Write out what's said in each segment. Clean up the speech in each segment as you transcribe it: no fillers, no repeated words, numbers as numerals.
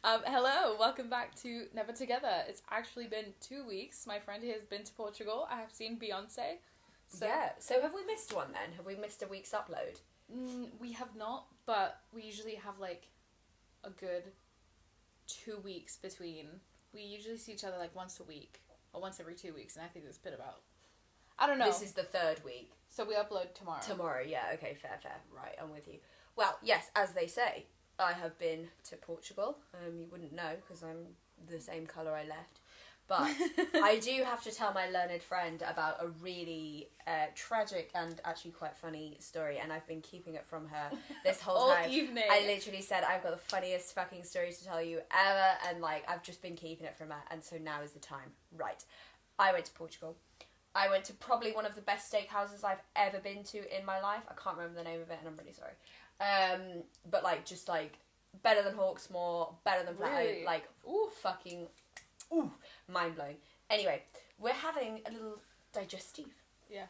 Hello, welcome back to Never Together. It's actually been 2 weeks. My friend has been to Portugal. I have seen Beyonce. So have we missed one then? Have we missed a week's upload? We have not, but we usually have like a good 2 weeks between. We usually see each other like once a week, or once every 2 weeks, and I think it's been about, I don't know. This is the third week. So we upload tomorrow. Tomorrow, yeah, okay, fair. Right, I'm with you. Well, yes, as they say, I have been to Portugal. You wouldn't know because I'm the same colour I left. But I do have to tell my learned friend about a really tragic and actually quite funny story, and I've been keeping it from her this whole All time. evening. I literally said, I've got the funniest fucking story to tell you ever, and like, I've just been keeping it from her, and so now is the time. Right. I went to Portugal. I went to probably one of the best steakhouses I've ever been to in my life. I can't remember the name of it, and I'm really sorry. But like, just like, better than Hawksmoor, better than Flathead, Really? like, mind blowing. Anyway, we're having a little digestive. Yeah.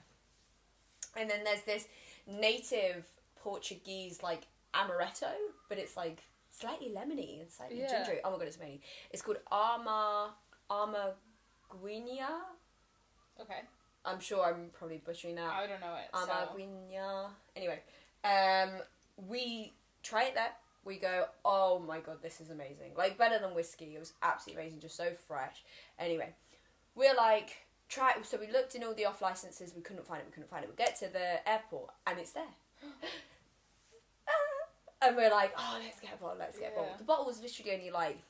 And then there's this native Portuguese, like, amaretto, but it's like slightly lemony and slightly gingery. Oh my god, it's amazing. It's called Armaguinha. Okay. I'm sure I'm probably butchering that. I don't know it. Armaguinha. Anyway, we try it there. We go, oh my god, this is amazing. Like, better than whiskey. It was absolutely amazing, just so fresh. Anyway, we're like, try it. So we looked in all the off licenses, we couldn't find it. We get to the airport, and it's there. And we're like, oh, let's get a bottle. The bottle was literally only like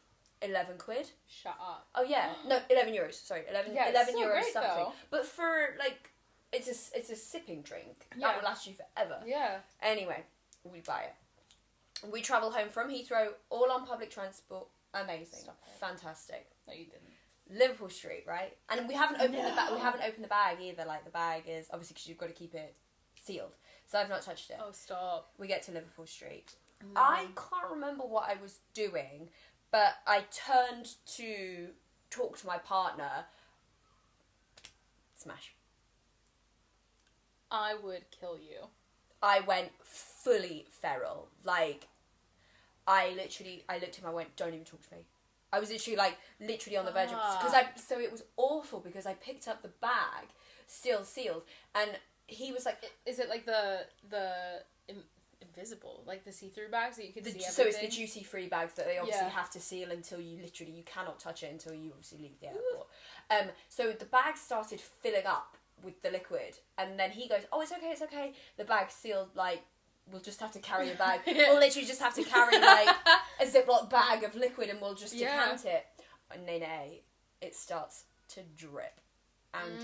11 quid. Shut up. Oh yeah, no, 11 euros. Sorry, 11 euros something. though. But for like, it's a sipping drink that will last you forever. Yeah. Anyway, we buy it. We travel home from Heathrow, all on public transport. Amazing, fantastic. No, you didn't. Liverpool Street, right? And we haven't opened the bag. We haven't opened the bag either. Like, the bag is obviously because you've got to keep it sealed. So I've not touched it. Oh, stop. We get to Liverpool Street. No. I can't remember what I was doing, but I turned to talk to my partner. Smash. I would kill you. I went fully feral. Like, I looked at him, I went, don't even talk to me. I was literally on the verge of, so it was awful because I picked up the bag, still sealed, and he was like, is it like the invisible, like the see-through bags that you can see everything? So it's the duty-free bags that they obviously have to seal until you cannot touch it until you obviously leave the airport. So the bag started filling up with the liquid, and then he goes, oh, it's okay, the bag's sealed, like, we'll just have to carry a bag. We'll literally just have to carry, like, a Ziploc bag of liquid, and we'll just decant it. And nay, it starts to drip. And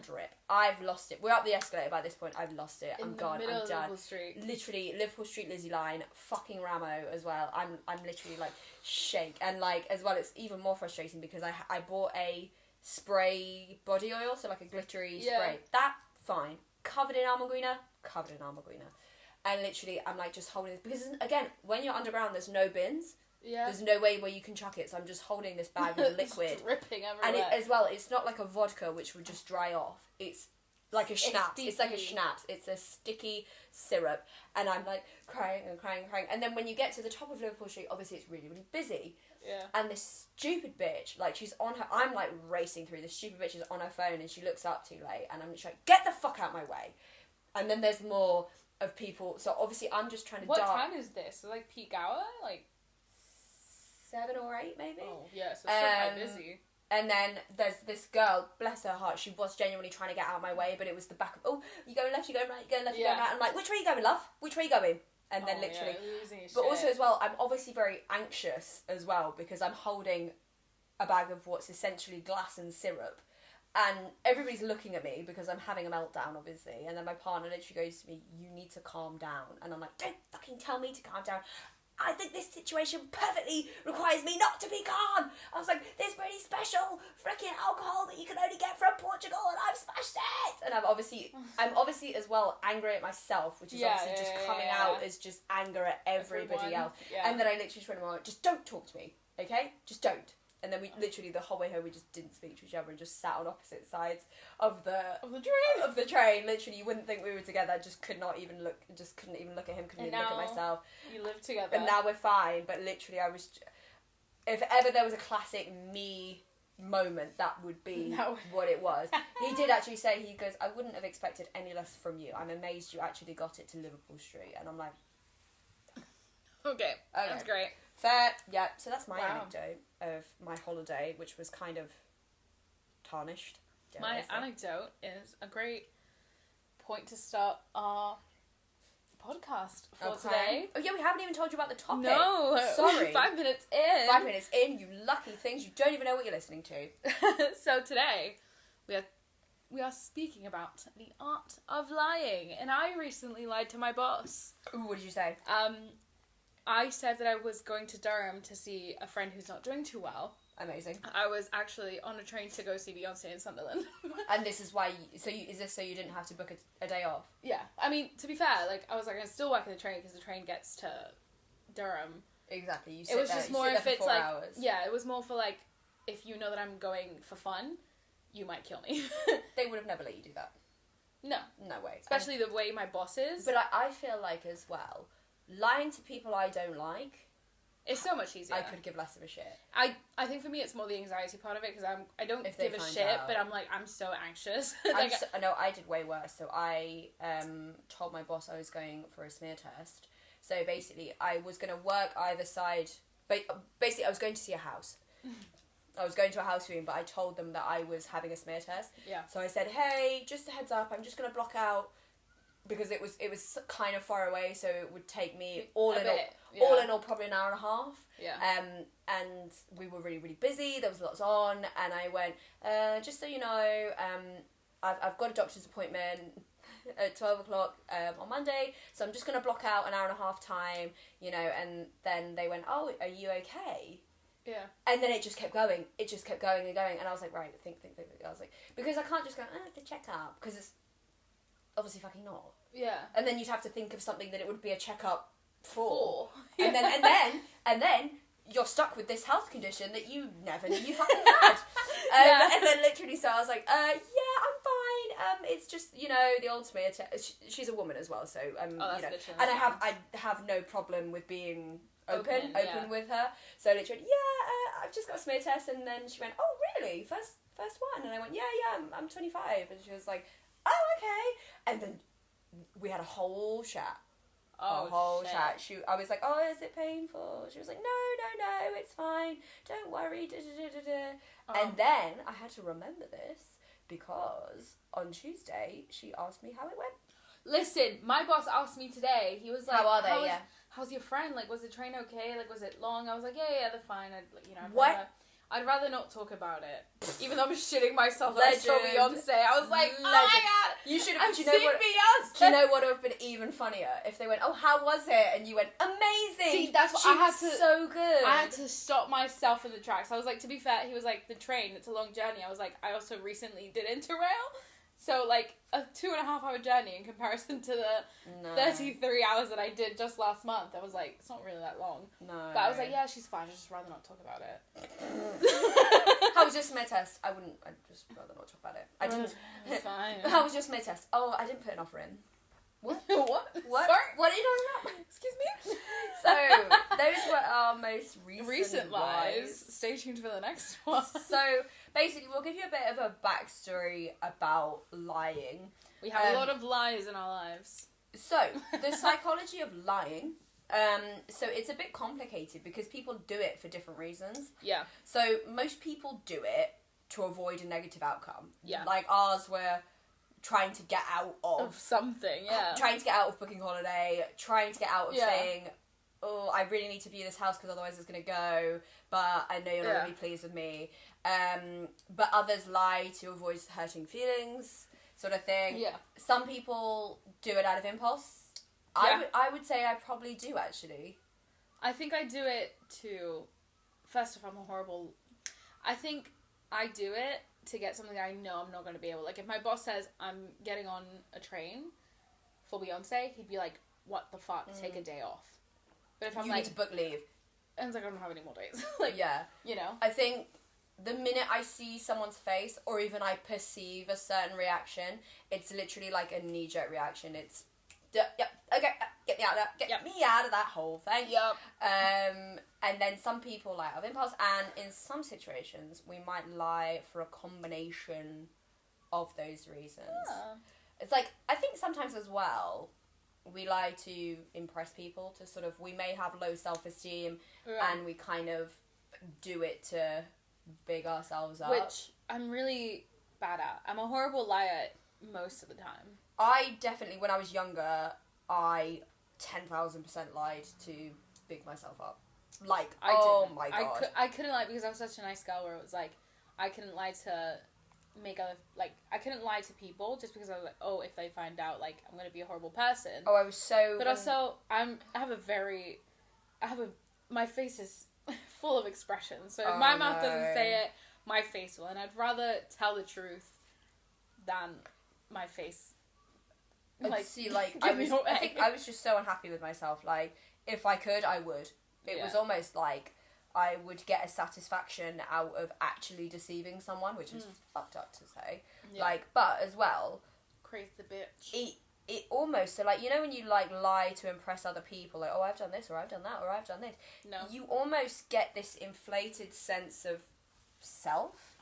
drip. I've lost it. We're up the escalator by this point. I've lost it. I'm gone. I'm done. Liverpool Street. Literally, Liverpool Street, Lizzie Line, fucking Ramo as well. I'm literally, like, shake. And, like, as well, it's even more frustrating because I bought a spray body oil, so like a glittery spray. That, fine. Covered in Armaguinha. And literally, I'm like just holding this because, again, when you're underground, there's no bins. Yeah. There's no way where you can chuck it, so I'm just holding this bag of liquid. It's dripping everywhere. And as well, it's not like a vodka which would just dry off. It's like a schnapps. It's like a schnapps. It's a sticky syrup. And I'm like crying. And then when you get to the top of Liverpool Street, obviously it's really, really busy. Yeah. And this stupid bitch, like, she's on her, I'm like racing through, this stupid bitch is on her phone and she looks up too late, and I'm just like, get the fuck out my way. And then there's more of people, so obviously I'm just trying to What time is this? Like peak hour? Like 7 or 8 maybe? Oh, yeah, so it's still quite busy. And then there's this girl, bless her heart, she was genuinely trying to get out of my way, but it was the back of, oh, you going left, you going right, you going left, you going right. I'm like, which way you going, love? Which way you going? And then literally, but also as well, I'm obviously very anxious as well because I'm holding a bag of what's essentially glass and syrup, and everybody's looking at me because I'm having a meltdown, obviously. And then my partner literally goes to me, "You need to calm down," and I'm like, "Don't fucking tell me to calm down. I think this situation perfectly requires me not to be calm." I was like, "This really special freaking alcohol that you can only get from Portugal, and I've smashed it." And I'm obviously as well angry at myself, which is obviously just coming out as just anger at everybody else. Yeah. And then I literally just went around, just don't talk to me, okay? Just don't. And then we literally the whole way home we just didn't speak to each other and just sat on opposite sides of the train. Literally, you wouldn't think we were together. I just couldn't even look at him. Couldn't even look at myself. You live together. And now we're fine. But literally, I was. If ever there was a classic me moment, that would be what it was. He did actually say, he goes, I wouldn't have expected any less from you. I'm amazed you actually got it to Liverpool Street. And I'm like, okay. That's great. Fair. Yeah. So that's my anecdote of my holiday, which was kind of tarnished. My anecdote is a great point to start our podcast for today. Oh yeah, we haven't even told you about the topic. No. Sorry. 5 minutes in. 5 minutes in, you lucky things. You don't even know what you're listening to. So today, we are speaking about the art of lying. And I recently lied to my boss. Ooh, what did you say? I said that I was going to Durham to see a friend who's not doing too well. Amazing. I was actually on a train to go see Beyonce in Sunderland. And this is why... is this so you didn't have to book a day off? Yeah. I mean, to be fair, like, I was like, I still work in the train because the train gets to Durham. Exactly. You sit it was there, just more if it's like... hours. Yeah, it was more for like, if you know that I'm going for fun, you might kill me. They would have never let you do that. No. No way. Especially the way my boss is. But I feel like as well, lying to people I don't like... It's so much easier. I could give less of a shit. I think for me it's more the anxiety part of it because I don't give a shit, but I'm like, I'm so anxious. Like, no, I did way worse. So I told my boss I was going for a smear test. So basically I was going to work either side. But basically I was going to see a house. I was going to a house viewing, but I told them that I was having a smear test. Yeah. So I said, hey, just a heads up, I'm just going to block out because it was kind of far away, so it would take me all in all probably an hour and a half. Yeah. And we were really, really busy. There was lots on, and I went, just so you know, I've got a doctor's appointment at 12 o'clock on Monday, so I'm just going to block out an hour and a half time, you know. And then they went, oh, are you okay? Yeah. And then it just kept going. It just kept going and going, and I was like, right, think. I was like, because I can't just go, the checkup, because it's obviously fucking not. Yeah. And then you'd have to think of something that it would be a checkup for. Yeah. And then you're stuck with this health condition that you never knew you fucking had. And then literally, so I was like, yeah, I'm fine. It's just, you know, the old smear test. She's a woman as well, so you know. And I have no problem with being open with her. So literally, I've just got a smear test, and then she went, oh really? First one? And I went, yeah, I'm 25, and she was like, oh okay. And then we had a whole chat. Chat. I was like, oh, is it painful? She was like, no, it's fine. Don't worry. And then I had to remember this because on Tuesday she asked me how it went. Listen, my boss asked me today. He was like, how are they? How's your friend? Like, was the train okay? Like, was it long? I was like, yeah, they're fine. I'd rather not talk about it. Even though I'm shitting myself that I saw Beyonce. I was like, oh my god! You should have seen Beyonce! Do you know what would have been even funnier? If they went, oh, how was it? And you went, amazing! See, that's what I had to... so good. I had to stop myself in the tracks. I was like, to be fair, he was like, the train, it's a long journey. I was like, I also recently did Interrail. So, like, a 2.5 hour journey in comparison to the 33 hours that I did just last month. I was like, it's not really that long. No. But I was like, yeah, she's fine. I'd just rather not talk about it. How was your smear test? I'd just rather not talk about it. I didn't. It's fine. How was your smear test? Oh, I didn't put an offer in. What? What? Sorry? What are you talking about? Excuse me? So, those were our most recent lies. Stay tuned for the next one. So, basically, we'll give you a bit of a backstory about lying. We have a lot of lies in our lives. So, the psychology of lying, so it's a bit complicated because people do it for different reasons. Yeah. So, most people do it to avoid a negative outcome. Yeah. Like ours were trying to get out of something, yeah. Trying to get out of booking holiday, trying to get out of saying, oh, I really need to view this house because otherwise it's going to go, but I know you're not going to be pleased with me. But others lie to avoid hurting feelings, sort of thing. Yeah. Some people do it out of impulse. Yeah. I would say I probably do, actually. I think I do it to... First off, I'm a horrible... I think I do it to get something I know I'm not going to be able... Like, if my boss says I'm getting on a train for Beyonce, he'd be like, what the fuck? Take a day off. But if I'm you need to book leave. And it's like, I don't have any more dates. Like, yeah. you know? I think the minute I see someone's face, or even I perceive a certain reaction, it's literally like a knee-jerk reaction. It's, yep, okay, get me out of that, get me out of that hole, thanks. Yep. And then some people lie out of impulse, and in some situations, we might lie for a combination of those reasons. Yeah. It's like, I think sometimes as well, we lie to impress people, to sort of, we may have low self-esteem, and we kind of do it to big ourselves up. Which I'm really bad at. I'm a horrible liar most of the time. I definitely, when I was younger, I 10,000% lied to big myself up. Like, my god. I couldn't lie because I was such a nice girl where it was like, I couldn't lie to I couldn't lie to people just because I was like, oh, if they find out, like, I'm going to be a horrible person. Oh, I was so... But also, my face is full of expression. So if my mouth doesn't say it, my face will. And I'd rather tell the truth than my face. Like, see, like, I think I was just so unhappy with myself. Like, if I could, I would. It was almost like I would get a satisfaction out of actually deceiving someone, which is fucked up to say. Yeah. Like, but as well... Crazy bitch. It almost, so like, you know when you like lie to impress other people, like, oh, I've done this, or I've done that, or I've done this. No. You almost get this inflated sense of self.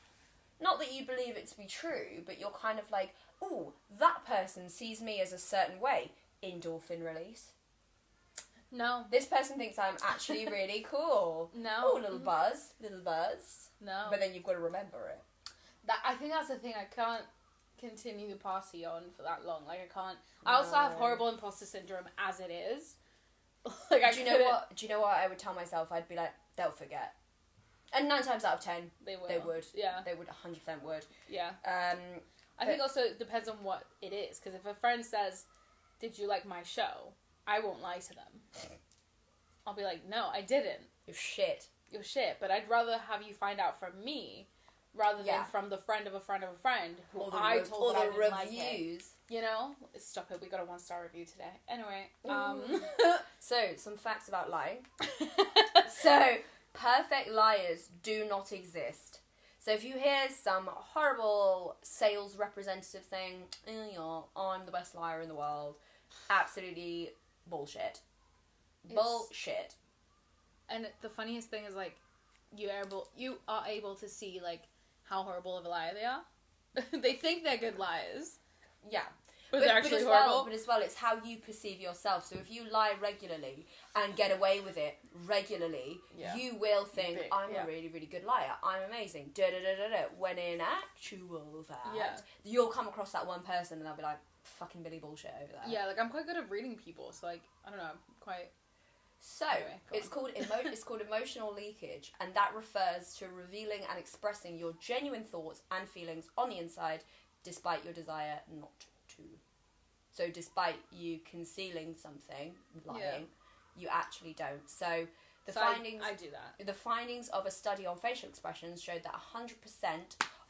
Not that you believe it to be true, but you're kind of like, ooh, that person sees me as a certain way. Endorphin release. No. This person thinks I'm actually really cool. No. Oh, little buzz. No. But then you've got to remember it. I think that's the thing, I can't continue the party on for that long. Like, I can't... I also have horrible imposter syndrome as it is. Like, Do you know what I would tell myself? I'd be like, they'll forget. And 9 times out of 10, they would. Yeah. They would 100% would. Yeah. I think also it depends on what it is. Because if a friend says, did you like my show? I won't lie to them. I'll be like, no, I didn't. You're shit. You're shit. But I'd rather have you find out from me rather than from the friend of a friend of a friend who I told that I didn't like it. You know? Stop it. We got a 1-star review today. Anyway. So, some facts about lying. So, perfect liars do not exist. So if you hear some horrible sales representative thing, I'm the best liar in the world, absolutely bullshit. Bullshit. And the funniest thing is, like, you are able to see, like, how horrible of a liar they are. They think they're good liars. Yeah. But they're actually horrible. But as well, it's how you perceive yourself. So if you lie regularly and get away with it regularly, you will think, I'm a really, really good liar. I'm amazing. When in actual fact, you'll come across that one person and they'll be like, fucking Billy bullshit over there. Yeah, like, I'm quite good at reading people. So, like, I don't know, I'm quite... So, it's called emotional leakage, and that refers to revealing and expressing your genuine thoughts and feelings on the inside, despite your desire not to. So, despite you concealing something, lying, you actually don't. So, I do that. The findings of a study on facial expressions showed that 100%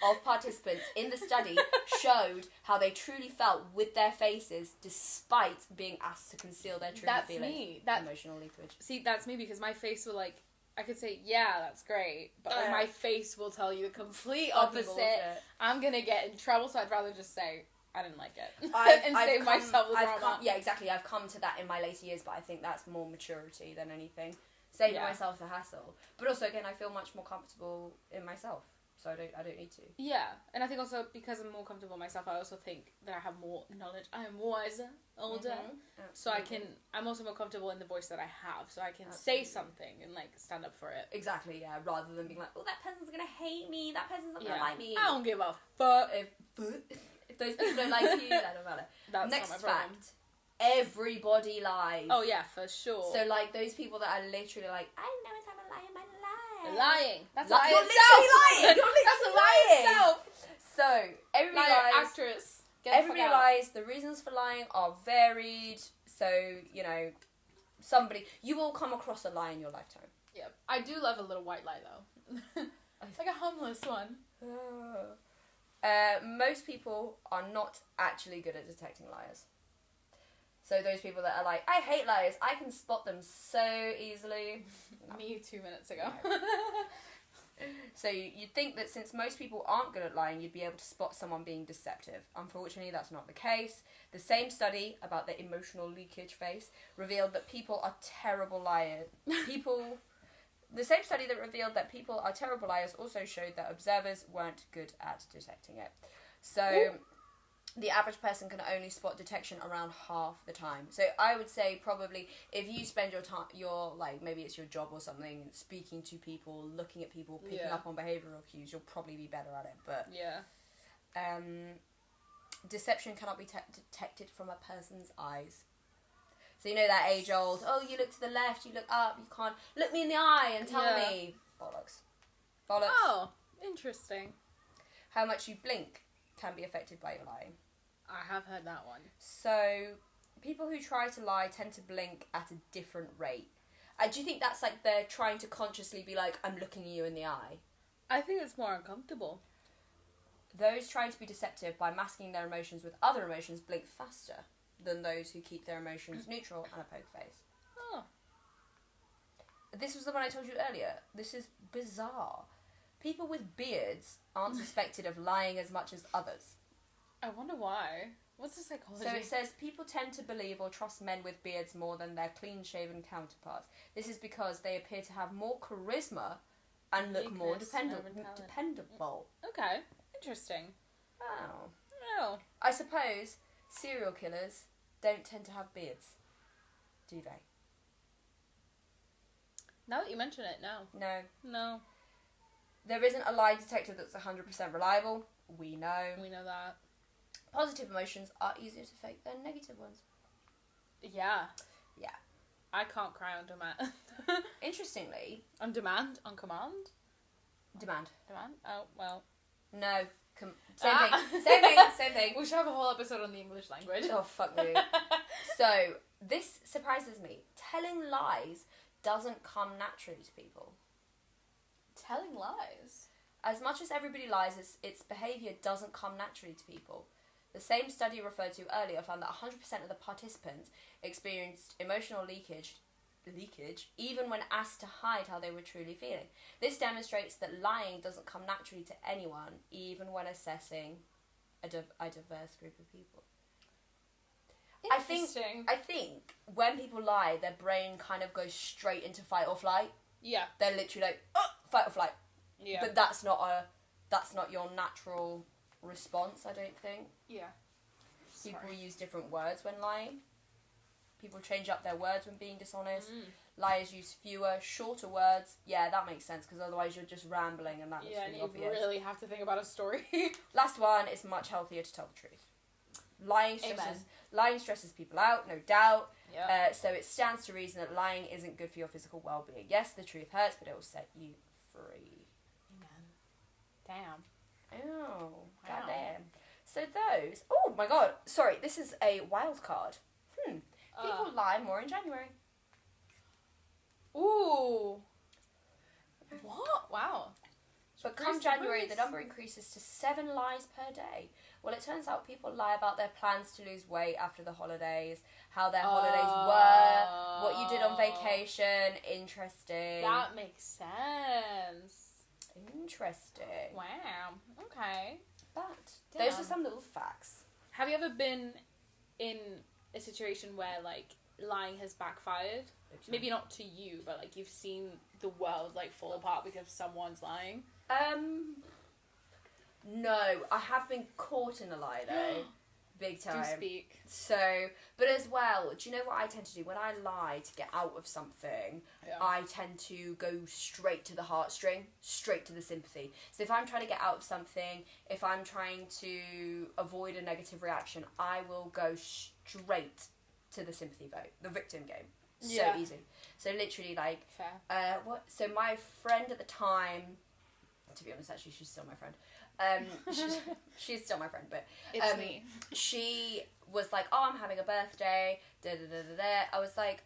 of participants in the study showed how they truly felt with their faces, despite being asked to conceal their true feelings. That's me. Emotional leakage. See, that's me, because my face will, like, I could say, yeah, that's great, but like, my face will tell you the complete opposite. I'm gonna get in trouble, so I'd rather just say, I didn't like it. Save myself the drama. Yeah, exactly. I've come to that in my later years, but I think that's more maturity than anything. Saving myself the hassle. But also, again, I feel much more comfortable in myself. So I don't need to. Yeah, and I think also because I'm more comfortable in myself, I also think that I have more knowledge. I am wiser, older, so I'm also more comfortable in the voice that I have, so I can say something and like stand up for it. Exactly, yeah. Rather than being like, oh, that person's gonna hate me. That person's not gonna like me. I don't give a fuck. If those people don't like you, that don't matter. That's Next not my problem. fact. Everybody lies. Oh yeah, for sure. So like those people that are literally like, I know if I'm a liar, I'm lying. Lying. That's a lie itself. Lying. That's a lie itself. So everybody lies. Actress. Everybody lies. The reasons for lying are varied. So you know, you will come across a lie in your lifetime. Yeah, I do love a little white lie though. Like a harmless one. Most people are not actually good at detecting liars. So those people that are like, I hate liars, I can spot them so easily. Me 2 minutes ago. So you'd think that since most people aren't good at lying, you'd be able to spot someone being deceptive. Unfortunately, that's not the case. The same study about the emotional leakage phase revealed that people are terrible liars. The same study that revealed that people are terrible liars also showed that observers weren't good at detecting it. So the average person can only spot detection around half the time. So I would say probably if you spend your time, like maybe it's your job or something, speaking to people, looking at people, picking up on behavioural cues, you'll probably be better at it. But deception cannot be detected from a person's eyes. So you know that age-old, oh, you look to the left, you look up, you can't look me in the eye and tell me. Bollocks. Oh, interesting. How much you blink can be affected by your lying. I have heard that one. So, people who try to lie tend to blink at a different rate. Do you think that's like they're trying to consciously be like, I'm looking you in the eye? I think it's more uncomfortable. Those trying to be deceptive by masking their emotions with other emotions blink faster than those who keep their emotions neutral and a poker face. Oh. This was the one I told you earlier. This is bizarre. People with beards aren't suspected of lying as much as others. I wonder why. What's the psychology? So it says people tend to believe or trust men with beards more than their clean-shaven counterparts. This is because they appear to have more charisma and look more dependable. Okay, interesting. Oh. I suppose serial killers don't tend to have beards, do they? Now that you mention it, no. No. There isn't a lie detector that's 100% reliable. We know. We know that. Positive emotions are easier to fake than negative ones. Yeah. Yeah. I can't cry on demand. Interestingly... On demand? On command? Demand. Oh, well. No. Same thing. We should have a whole episode on the English language. Oh, fuck me. So, this surprises me. Telling lies doesn't come naturally to people. Telling lies? As much as everybody lies, its behaviour doesn't come naturally to people. The same study referred to earlier found that 100% of the participants experienced emotional leakage even when asked to hide how they were truly feeling. This demonstrates that lying doesn't come naturally to anyone, even when assessing a diverse group of people. I think when people lie, their brain kind of goes straight into fight or flight. Yeah. They're literally like, oh, fight or flight. Yeah. But that's not your natural response, I don't think. Yeah. People use different words when lying. People change up their words when being dishonest. Liars use fewer, shorter words. Yeah, that makes sense, because otherwise you're just rambling and that looks really obvious. Yeah, you really have to think about a story. Last one, it's much healthier to tell the truth. Lying stresses people out, no doubt. Yep. So it stands to reason that lying isn't good for your physical well-being. Yes, the truth hurts, but it will set you free. Amen. Damn. Oh, goddamn. So those... Oh, my God. Sorry, this is a wild card. People lie more in January. Ooh. What? Wow. But come January, the number increases to 7 lies per day. Well, it turns out people lie about their plans to lose weight after the holidays, how their holidays were, what you did on vacation. Interesting. That makes sense. Interesting. Wow. Okay. But those are some little facts. Have you ever been in a situation where, like, lying has backfired? Maybe not to you, but, like, you've seen the world, like, fall apart because someone's lying? No. I have been caught in a lie, though. Big time. Do speak. So, but as well, do you know what I tend to do? When I lie to get out of something, I tend to go straight to the heartstring, straight to the sympathy. So if I'm trying to get out of something, if I'm trying to avoid a negative reaction, I will go straight to the sympathy vote, the victim game. So easy. So literally, like, fair. So my friend at the time, to be honest, actually, she's still my friend. She's still my friend, but it's me. She was like, "Oh, I'm having a birthday." I was like,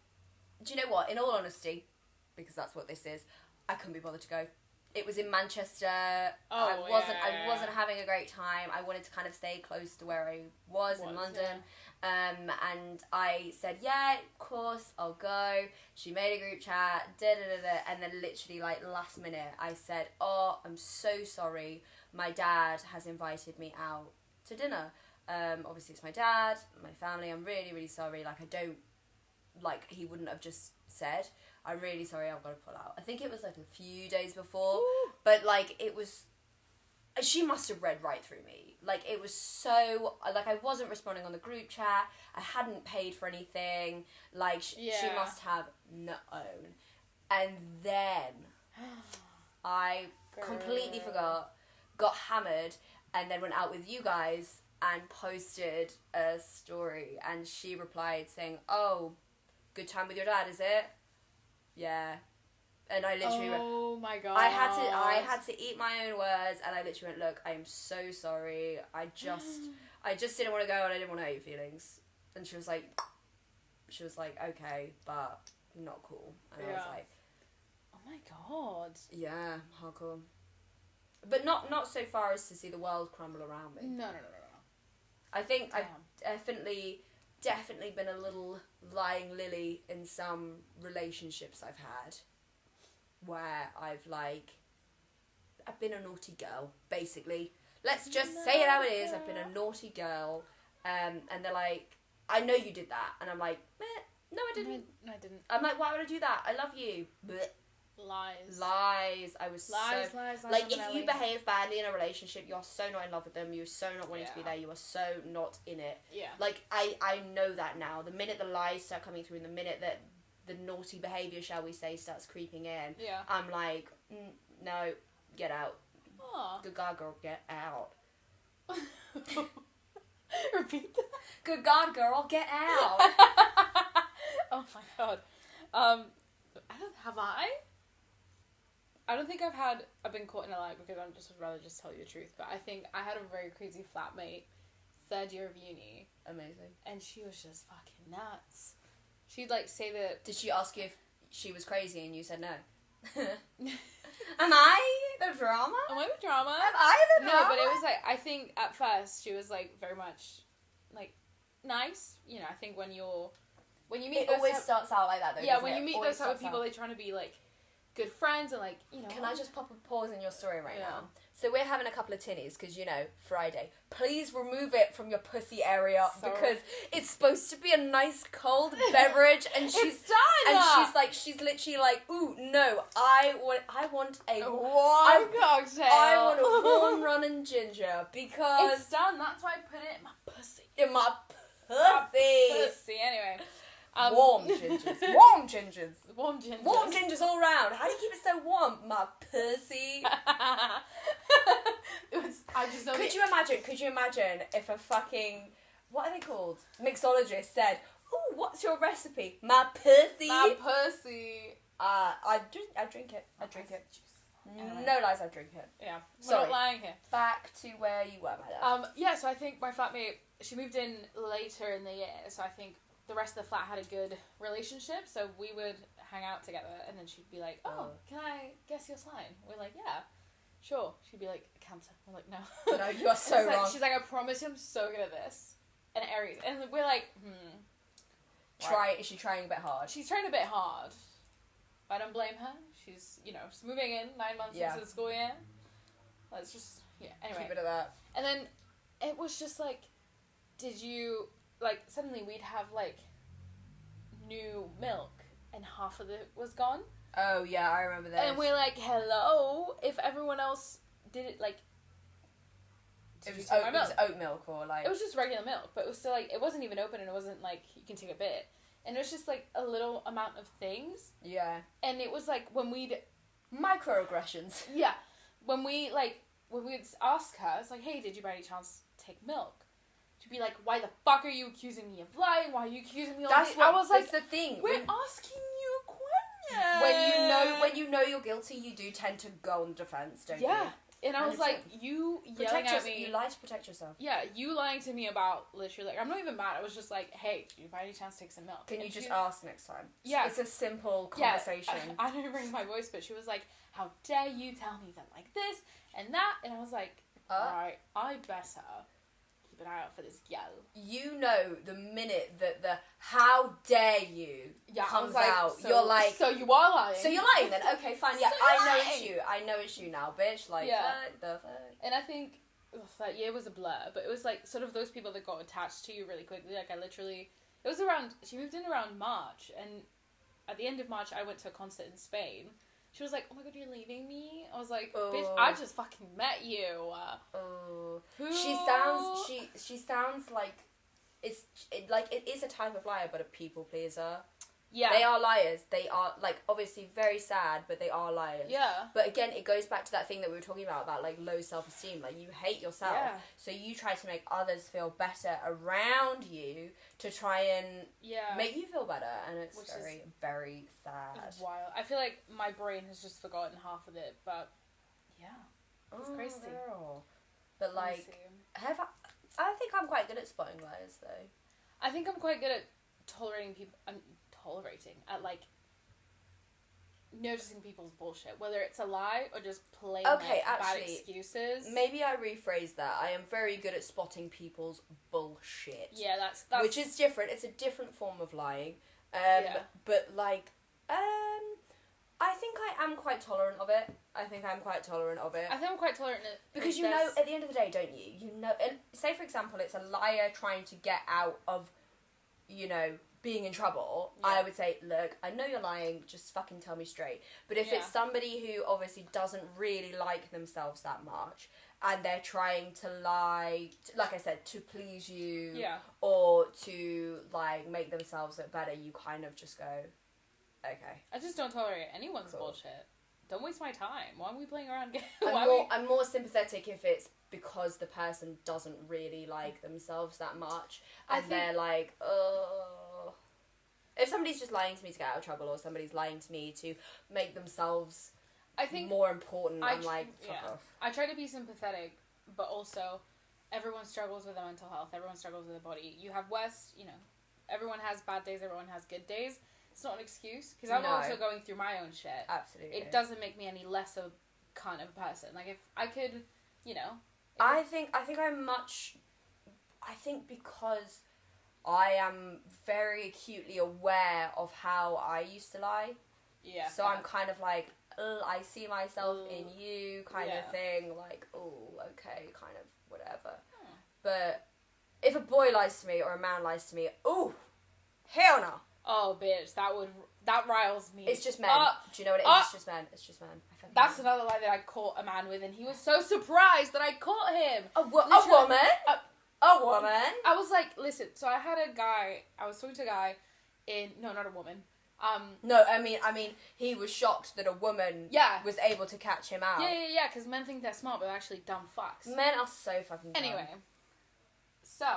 "Do you know what? In all honesty, because that's what this is, I couldn't be bothered to go. It was in Manchester. I wasn't having a great time. I wanted to kind of stay close to where I was in London, And I said, yeah, of course, I'll go. She made a group chat, and then literally, like, last minute, I said, oh, I'm so sorry. My dad has invited me out to dinner. Obviously, it's my dad, my family. I'm really, really sorry. Like, I don't, like, he wouldn't have just said, I'm really sorry, I've got to pull out. I think it was, like, a few days before. Ooh. But, like, it was... She must have read right through me. Like, it was so... Like, I wasn't responding on the group chat. I hadn't paid for anything. Like, she must have known. And then I completely forgot, got hammered, and then went out with you guys and posted a story. And she replied saying, oh, good time with your dad, is it? Yeah. And I literally oh my god. I had to eat my own words, and I literally went, look, I am so sorry. I just didn't want to go, and I didn't want to hurt your feelings. And she was like, okay, but not cool. And I was like, oh my god. yeah, hardcore. But not so far as to see the world crumble around me. No. I think Damn. I've definitely been a little lying lily in some relationships I've had, where I've been a naughty girl, basically. Let's just say it how it is. I've been a naughty girl, and they're like, I know you did that, and I'm like, no, I didn't. No, I didn't. I'm like, why would I do that? I love you. Blech. Lies. I was lies. Like, if you behave badly in a relationship, you're so not in love with them. You're so not wanting to be there. You are so not in it. Yeah. Like, I know that now. The minute the lies start coming through, and the minute that the naughty behaviour, shall we say, starts creeping in, I'm like, no, get out. Aww. Good God, girl, get out. Repeat that. Good God, girl, get out. Oh my god. I don't think I've been caught in a lie, because would rather just tell you the truth, but I think I had a very crazy flatmate, 3rd year of uni. Amazing. And she was just fucking nuts. She'd like say that... Did she ask you if she was crazy and you said no? Am I the drama? Am I the drama? Am I the drama? No, but it was like, I think at first she was like very much like nice. You know, I think when you meet it always starts out like that though. Yeah, when you meet those type of people, they're trying to be like good friends and like, you know. Can I just pop a pause in your story right now? So we're having a couple of tinnies because, you know, Friday. Please remove it from your pussy area because it's supposed to be a nice cold beverage, and she's she's literally like, ooh, no, I want a warm cocktail. I want a warm running ginger because it's done. That's why I put it in my pussy. In my pussy. Anyway. Warm gingers. Warm gingers. Warm gingers. Warm gingers all round. How do you keep it so warm? My pussy. Could you imagine if a fucking, what are they called? Mixologist said, ooh, what's your recipe? My pussy. My pussy. I drink it. I drink it. Anyway. No lies, I drink it. Yeah. Sorry. We're not lying here. Back to where you were, my love. Yeah, so I think my flatmate, she moved in later in the year, so I think the rest of the flat had a good relationship, so we would hang out together, and then she'd be like, oh, can I guess your sign? We're like, yeah, sure. She'd be like, Cancer. We're like, no. No, you are so wrong. She's like, I promise you I'm so good at this. And Aries. And we're like, Is she trying a bit hard? She's trying a bit hard. I don't blame her. She's, you know, she's moving in 9 months into the school year. Let's just, anyway. Keep it at that. And then it was just like, suddenly we'd have, like, new milk, and half of it was gone. Oh, yeah, I remember that. And we're like, hello, if everyone else did it, like... It was oat milk, or, like... It was just regular milk, but it was still, like, it wasn't even open, and it wasn't, like, you can take a bit. And it was just, like, a little amount of things. Yeah. And it was, like, when we'd... Microaggressions. Yeah. When we'd ask her, it's like, hey, did you by any chance take milk? To be like, why the fuck are you accusing me of lying? Why are you accusing me of lying? I was like, the thing. We're asking you a question. When you know you're guilty, you do tend to go on defense, don't you? Yeah. And I was like, you yelling at me. You lie to protect yourself. Yeah, you lying to me about literally, like, I'm not even mad. I was just like, hey, do you by any chance take some milk? Can you just ask next time? Yeah. It's a simple conversation. Yeah, I didn't raise my voice, but she was like, how dare you tell me that like this and that? And I was like, alright, I better. keep an eye out for this gal. You know, the minute that the "how dare you" comes out, so, you're like, so you are lying. So you're lying then? Okay, fine. Yeah, So I know it's you now, bitch. Like, fuck the fuck. And I think that year was a blur, but it was like sort of those people that got attached to you really quickly. Like, it was around, she moved in around March, and at the end of March, I went to a concert in Spain. She was like, "Oh my god, you're leaving me?" I was like, "Bitch, I just fucking met you." She sounds like it is a type of liar, but a people pleaser. Yeah. They are liars. They are, like, obviously very sad, but they are liars. Yeah. But again, it goes back to that thing that we were talking about, like, low self-esteem. Like, you hate yourself. Yeah. So you try to make others feel better around you to try and make you feel better. And it's very sad. It's wild. I feel like my brain has just forgotten half of it, but it's crazy. Girl. But, like, I think I'm quite good at spotting liars, though. I think I'm quite good at tolerating, like, noticing people's bullshit, whether it's a lie or just plain bad excuses. Maybe I rephrase that. I am very good at spotting people's bullshit. Yeah, that's which is different. It's a different form of lying. But, like, I think I am quite tolerant of it. I think I'm quite tolerant of it. I think I'm quite tolerant of it. Because you know, at the end of the day, don't you? You know, and say, for example, it's a liar trying to get out of, you know, being in trouble, I would say, look, I know you're lying, just fucking tell me straight. But if it's somebody who obviously doesn't really like themselves that much, and they're trying to lie, like I said, to please you, or to, like, make themselves look better, you kind of just go, okay. I just don't tolerate anyone's bullshit. Don't waste my time. Why are we playing around? I'm more sympathetic if it's because the person doesn't really like themselves that much, and they're like, oh. If somebody's just lying to me to get out of trouble, or somebody's lying to me to make themselves more important, I'm like, fuck off. I try to be sympathetic, but also everyone struggles with their mental health. Everyone struggles with their body. You have worse, you know, everyone has bad days, everyone has good days. It's not an excuse, because I'm also going through my own shit. Absolutely. It doesn't make me any less a kind of a person. Like, if I could, you know. I think because I am very acutely aware of how I used to lie. Yeah. So I'm kind of like, I see myself in you kind of thing. Like, okay, kind of whatever. But if a boy lies to me or a man lies to me, hell no. Oh, bitch, that riles me. It's just men. Do you know what it is? It's just men. It's just men. That's another lie that I caught a man with, and he was so surprised that I caught him. A woman? A woman? I was like, listen, so I had a guy, I was talking to a guy no, not a woman. No, I mean, he was shocked that a woman was able to catch him out. Yeah, because men think they're smart, but they're actually dumb fucks. Men are so fucking dumb. Anyway, so,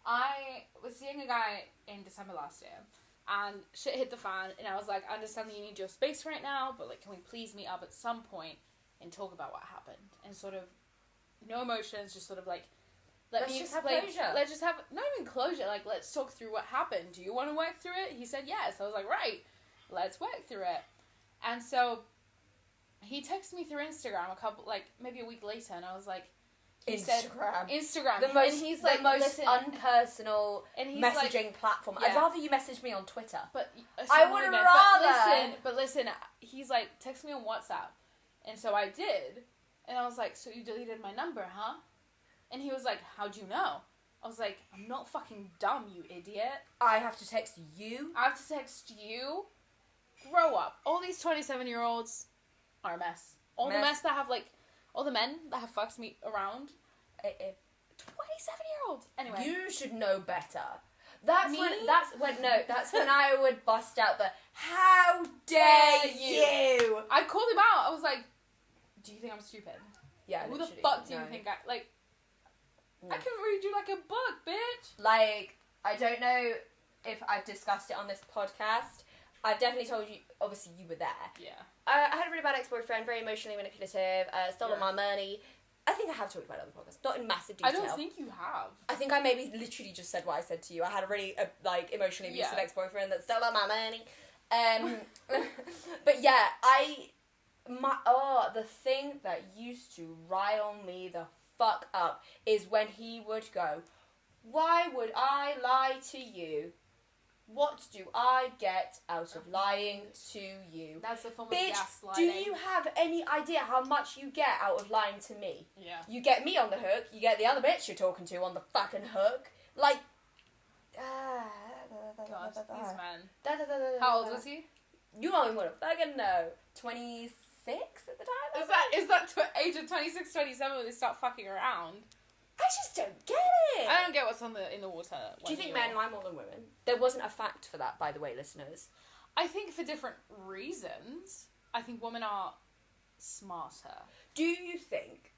I was seeing a guy in December last year, and shit hit the fan, and I was like, I understand that you need your space right now, but, like, can we please meet up at some point and talk about what happened? And sort of, no emotions, just sort of, like, let's just have closure. Let's just have, not even closure, like, let's talk through what happened. Do you want to work through it? He said yes. I was like, right, let's work through it. And so, he texted me through Instagram maybe a week later, and I was like, Instagram. The most unpersonal messaging platform. I'd rather you message me on Twitter. But I would rather. But listen, he's like, text me on WhatsApp. And so I did. And I was like, so you deleted my number, huh? And he was like, how'd you know? I was like, I'm not fucking dumb, you idiot. I have to text you? I have to text you? Grow up. All these 27-year-olds are a mess. All the men that have fucked me around. 27-year-olds. Anyway. You should know better. That's when I would bust out the, how dare you? I called him out. I was like, do you think I'm stupid? Yeah, who the fuck do you think I can read you like a book, bitch. Like, I don't know if I've discussed it on this podcast. I've definitely told you, obviously you were there. Yeah. I had a really bad ex-boyfriend, very emotionally manipulative, stole all my money. I think I have talked about it on the podcast, not in massive detail. I don't think you have. I think I maybe literally just said what I said to you. I had a really, emotionally abusive ex-boyfriend that stole all my money. But yeah, the thing that used to rile me the fuck up is when he would go, "Why would I lie to you? What do I get out of lying to you?" That's the form of Bitch, gaslighting. do you have any idea how much you get out of lying to me? Yeah. You get me on the hook, you get the other bitch you're talking to on the fucking hook. Like, God, these men. How old was he? You don't even want to fucking know. 26 at the time? Is that age of 26, 27 when they start fucking around? I just don't get it. I don't get what's in the water. Do you think men lie more than women? There wasn't a fact for that, by the way, listeners. I think for different reasons. I think women are smarter. Do you think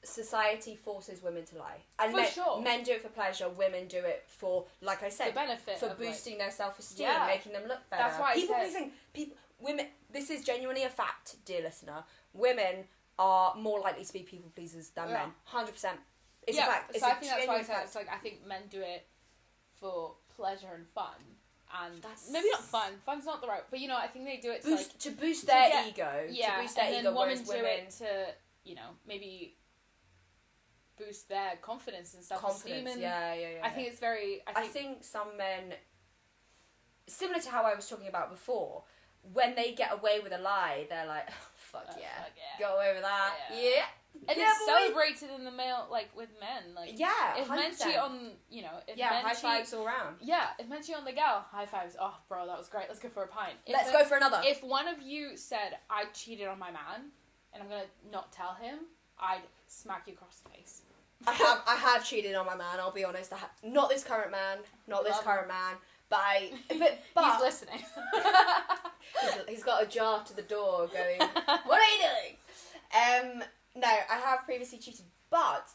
society forces women to lie? And sure. Men do it for pleasure, women do it for, like I said, the benefit for of boosting their self-esteem, Yeah. making them look better. That's why women, this is genuinely a fact, dear listener. Women are more likely to be people pleasers than men. 100%. It's a fact. It's so a I think that's why I said fact. it's like I think men do it for pleasure and fun, and That's... maybe not fun. Fun's not the right, but I think they do it to boost their get, ego. Yeah, to boost their and ego. then women Whereas do women it to maybe boost their confidence and self-esteem. And yeah. I think it's very. I think some men, similar to how I was talking about before, when they get away with a lie, they're like, oh, fuck yeah, go away with that, yeah. And it's celebrated in the male, like, with men, like... Yeah, if 100%. men cheat on, if men high fives all round. Yeah, if men cheat on the gal, high fives. Oh, bro, that was great. Let's go for a pint. Let's go for another. If one of you said, I cheated on my man, and I'm gonna not tell him, I'd smack you across the face. I have cheated on my man, I'll be honest. Not this current man, but He's listening. he's got a jar to the door going, what are you doing? No, I have previously cheated, but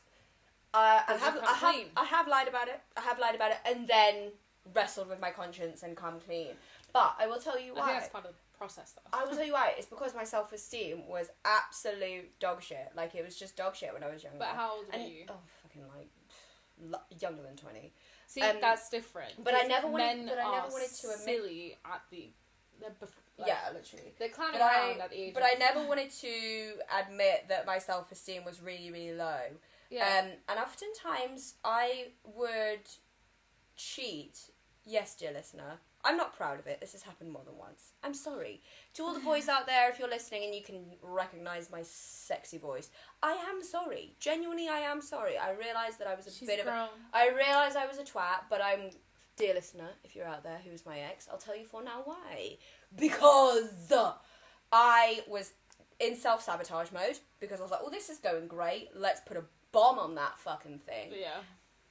I have lied about it. I have lied about it, and then wrestled with my conscience and come clean. But I will tell you why. I think that's part of the process, though. I will tell you why. It's because my self-esteem was absolute dog shit. Like, it was just dog shit when I was younger. But how old were you? Oh, fucking younger than 20. See, that's different. But I never wanted. Men but I never wanted to admit. Silly at the. Yeah, literally. They're clowning around at the age. But I never wanted to admit that my self-esteem was really, really low. Yeah. And oftentimes I would cheat. Yes, dear listener. I'm not proud of it. This has happened more than once. I'm sorry. To all the boys out there, if you're listening and you can recognise my sexy voice, I am sorry. Genuinely, I am sorry. I realised that I was I realised I was a twat, but dear listener, if you're out there who's my ex, I'll tell you for now why. Because I was in self-sabotage mode, because I was like, oh, this is going great. Let's put a bomb on that fucking thing. Yeah.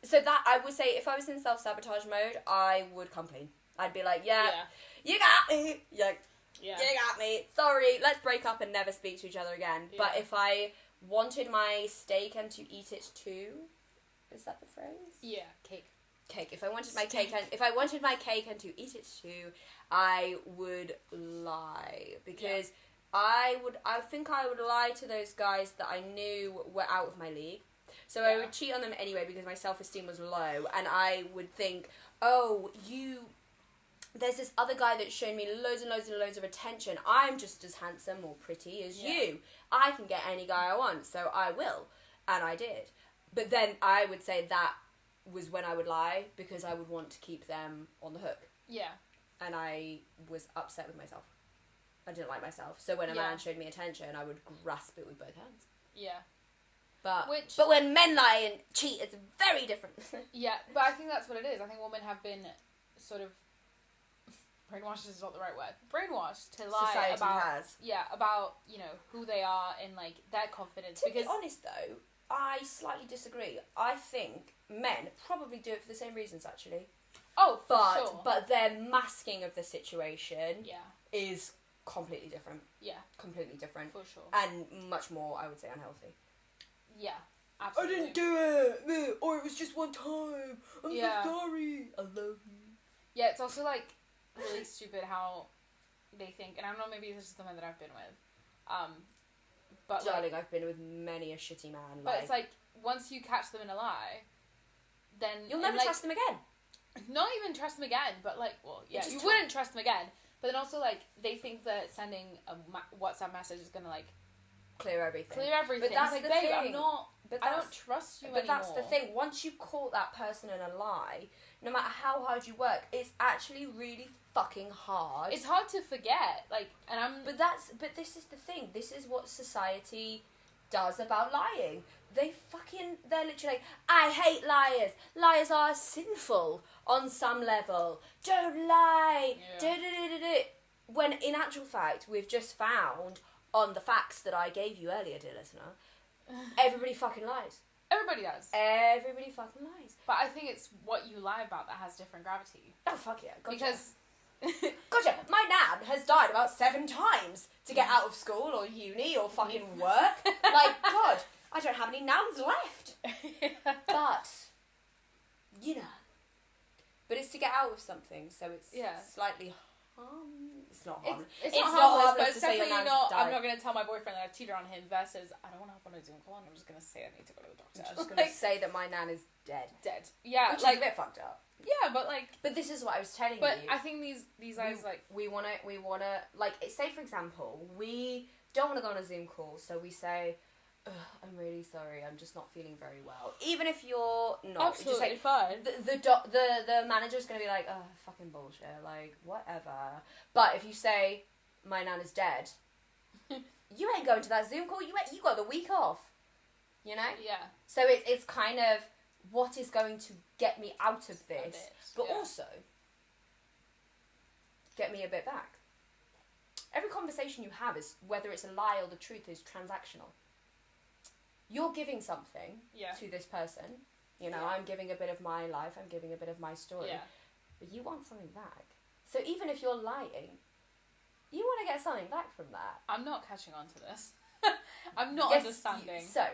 So that, I would say, if I was in self-sabotage mode, I would come clean. I'd be like, yeah. You got me. Yeah. You got me. Sorry, let's break up and never speak to each other again. Yeah. But if I wanted my steak and to eat it too, is that the phrase? Yeah, cake. If I wanted my cake and to eat it too, I would lie, because I think I would lie to those guys that I knew were out of my league. So I would cheat on them anyway because my self-esteem was low, and I would think, oh, there's this other guy that's shown me loads and loads and loads of attention. I'm just as handsome or pretty as you. I can get any guy I want, so I will. And I did. But then I would say that was when I would lie, because I would want to keep them on the hook. Yeah. And I was upset with myself. I didn't like myself. So when a man showed me attention, I would grasp it with both hands. Yeah. But when men lie and cheat, it's very different. Yeah, but I think that's what it is. I think women have been sort of... brainwashed is not the right word. Brainwashed to lie Society about... has. Yeah, about, who they are and, like, their confidence. To be honest, though, I slightly disagree. I think men probably do it for the same reasons, actually. Oh, for sure. But their masking of the situation is completely different. Yeah. Completely different. For sure. And much more, I would say, unhealthy. Yeah, absolutely. I didn't do it! Or it was just one time! I'm so sorry! I love you. Yeah, it's also, like, really stupid how they think, and I don't know, maybe this is the man that I've been with, but darling, I've been with many a shitty man. But it's like, once you catch them in a lie, then... You'll never trust them again. Not even trust them again, but like, well, yeah, you wouldn't trust them again, but then also, like, they think that sending a WhatsApp message is gonna, like, clear everything. But that's the thing. I'm not. I don't trust you anymore. But that's the thing. Once you caught that person in a lie, no matter how hard you work, it's actually really fucking hard. It's hard to forget. Like, and I'm. But this is the thing. This is what society does about lying. They're literally like, I hate liars. Liars are sinful on some level. Don't lie. Yeah. When in actual fact, we've just found on the facts that I gave you earlier, dear listener, everybody fucking lies. Everybody does. Everybody fucking lies. But I think it's what you lie about that has different gravity. Oh, fuck yeah. Gotcha. Because... Gotcha. My nan has died about 7 times to get out of school or uni or fucking work. Like, God, I don't have any nans left. But, you know. But it's to get out of something, so it's slightly... It's not harmless. It's not harmless, but it's definitely not. I'm not going to tell my boyfriend that I cheated on him versus I don't want to hop on a Zoom call and I'm just going to say I need to go to the doctor. I'm just going to say that my nan is dead. Yeah. Which is a bit fucked up. Yeah, but like... But this is what I was telling you. But I think these guys like... We want to... Like, say for example, we don't want to go on a Zoom call, so we say... I'm really sorry, I'm just not feeling very well. Even if you're not, absolutely just like, fine. The manager's gonna be like, oh, fucking bullshit, like whatever. But if you say my nan is dead, you ain't going to that Zoom call. You got the week off, you know. Yeah. So it's kind of what is going to get me out of this, but also get me a bit back. Every conversation you have is whether it's a lie or the truth is transactional. You're giving something to this person. You know, I'm giving a bit of my life. I'm giving a bit of my story. Yeah. But you want something back. So even if you're lying, you want to get something back from that. I'm not catching on to this. I'm not understanding. So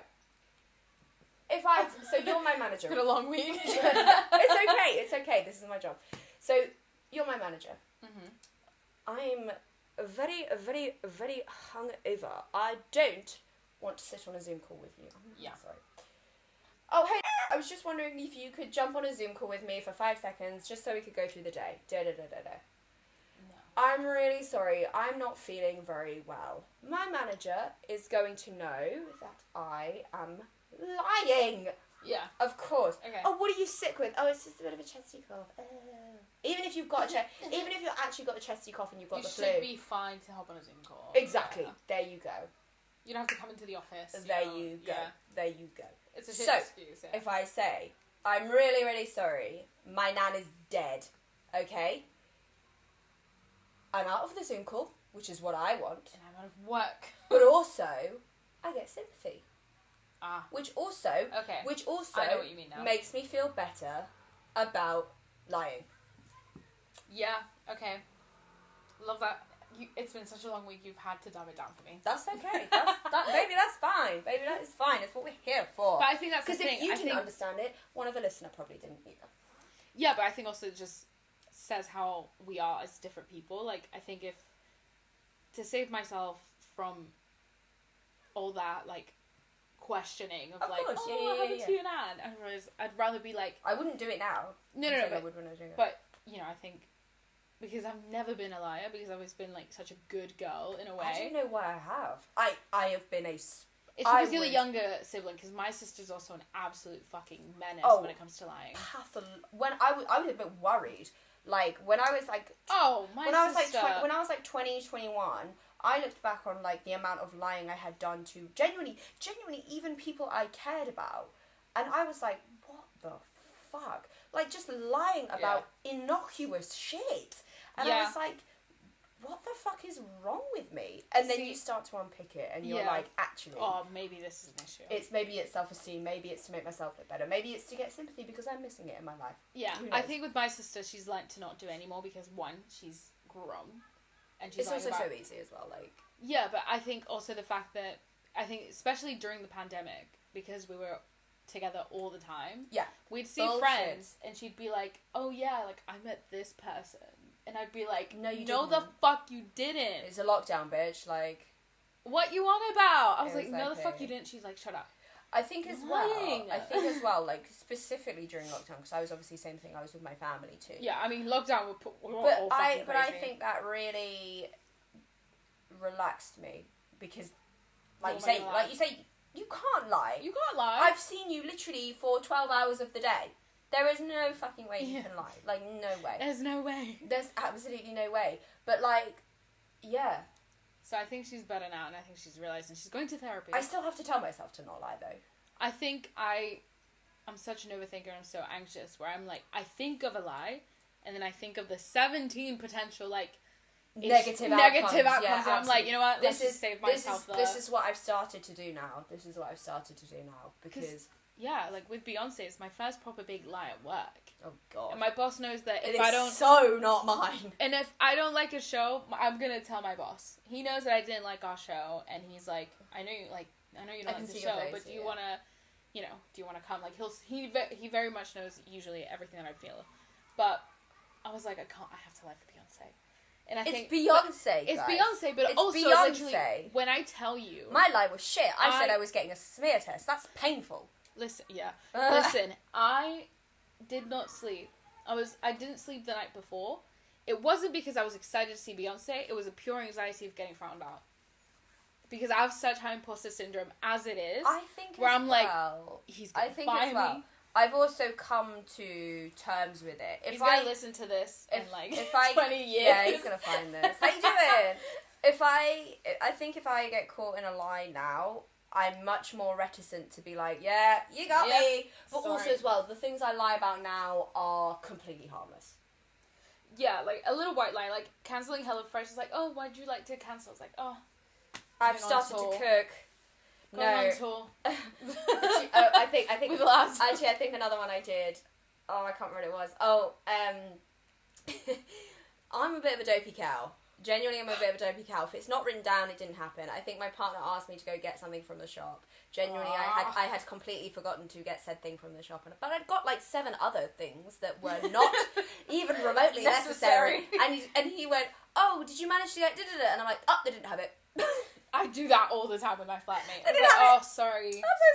you're my manager. It's been a long week. It's okay. This is my job. So you're my manager. Mm-hmm. I'm very, very, very hungover. I don't want to sit on a Zoom call with you. Sorry. Oh, hey, I was just wondering if you could jump on a Zoom call with me for 5 seconds just so we could go through the day. No. I'm really sorry. I'm not feeling very well. My manager is going to know that I am lying. Yeah. Of course. Okay. Oh, what are you sick with? Oh, it's just a bit of a chesty cough. Even if you've got even if you've actually got a chesty cough and you've got the flu. You should be fine to hop on a Zoom call. Exactly. Yeah. There you go. You don't have to come into the office. There you go. Yeah. There you go. It's a shit excuse, yeah. If I say, I'm really, really sorry, my nan is dead, okay? I'm out of the Zoom call, which is what I want. And I'm out of work. But also, I get sympathy. Which also I know what you mean now. Makes me feel better about lying. Yeah, okay. Love that. It's been such a long week, you've had to dumb it down for me. That's okay. Baby, that's fine. Baby, that is fine. It's what we're here for. But I think that's the thing. Because if you didn't understand it, one of the listener probably didn't either. Yeah, but I think also it just says how we are as different people. Like, I think if... To save myself from all that, like, questioning of like, course, what happened to you, Nan? I'd rather be like... I wouldn't do it now. No, But, you know, I think... Because I've never been a liar, because I've always been, like, such a good girl, in a way. I don't know why I have. I have been a... It's because you're the younger sibling, because my sister's also an absolute fucking menace when it comes to lying. When I was a bit worried. Like, when I was, like... When I was, like, 20, 21, I looked back on, like, the amount of lying I had done to genuinely, even people I cared about. And I was like, what the fuck? Like, just lying about innocuous shit. And I was like, what the fuck is wrong with me? And then you start to unpick it, and you're like, actually... Oh, maybe this is an issue. Maybe it's self-esteem, maybe it's to make myself look better, maybe it's to get sympathy because I'm missing it in my life. Yeah, I think with my sister, she's learnt to not do it anymore because, one, she's grown. And she's it's also so easy as well, like... Yeah, but I think also the fact that... I think, especially during the pandemic, because we were... together all the time. Yeah. We'd see friends and she'd be like, oh yeah, like I met this person. And I'd be like, no, you didn't. The fuck you didn't. It's a lockdown, bitch. Like, what you on about? I was like, no, the fuck you didn't. She's like, shut up. I think as well, like, specifically during lockdown, because I was obviously same thing, I was with my family too. Yeah, I mean, lockdown we were all fucking crazy. But I think that really relaxed me, because like you say, you can't lie. You can't lie. I've seen you literally for 12 hours of the day. There is no fucking way you can lie. Like, no way. There's no way. There's absolutely no way. But, like, yeah. So I think she's better now, and I think she's realising she's going to therapy. I still have to tell myself to not lie, though. I think I'm such an overthinker and I'm so anxious, where I'm like, I think of a lie, and then I think of the 17 potential, like, negative outcomes. Yeah, I'm like, you know what, let's just save myself This is what I've started to do now. Because... Yeah, like with Beyonce, it's my first proper big lie at work. Oh, God. And my boss knows that if it I don't... It's so not mine. And if I don't like a show, I'm going to tell my boss. He knows that I didn't like our show, and he's like, I know you don't like the show, but do you want to, do you want to come? Like, he very much knows usually everything that I feel. But I was like, I have to lie for Beyonce. And I think Beyonce, it's Beyonce, but it's also Beyonce. When I tell you... My lie was shit. I said I was getting a smear test. That's painful. Listen, listen, I did not sleep. I didn't sleep the night before. It wasn't because I was excited to see Beyonce. It was a pure anxiety of getting found out. Because I have such high imposter syndrome as it is. I think where I'm like, he's gonna find me. I've also come to terms with it. He's gonna listen to this in like 20 years. Yeah, he's gonna find this. How you doing? I think if I get caught in a lie now, I'm much more reticent to be like, yeah, you got me. But also as well, the things I lie about now are completely harmless. Yeah, like a little white lie, like cancelling HelloFresh is like, oh, why'd you like to cancel? It's like, oh, I've started to cook. Going on tour. I think actually I think another one I did. Oh, I can't remember what it was. Oh, I'm a bit of a dopey cow. Genuinely, I'm a bit of a dopey cow. If it's not written down, it didn't happen. I think my partner asked me to go get something from the shop. Genuinely, I had completely forgotten to get said thing from the shop, but I'd got like 7 other things that were not even remotely necessary. And he went, "Oh, did you manage to get da-da-da?" And I'm like, "Oh, they didn't have it." I do that all the time with my flatmate. They didn't have it. Oh, sorry. I'm so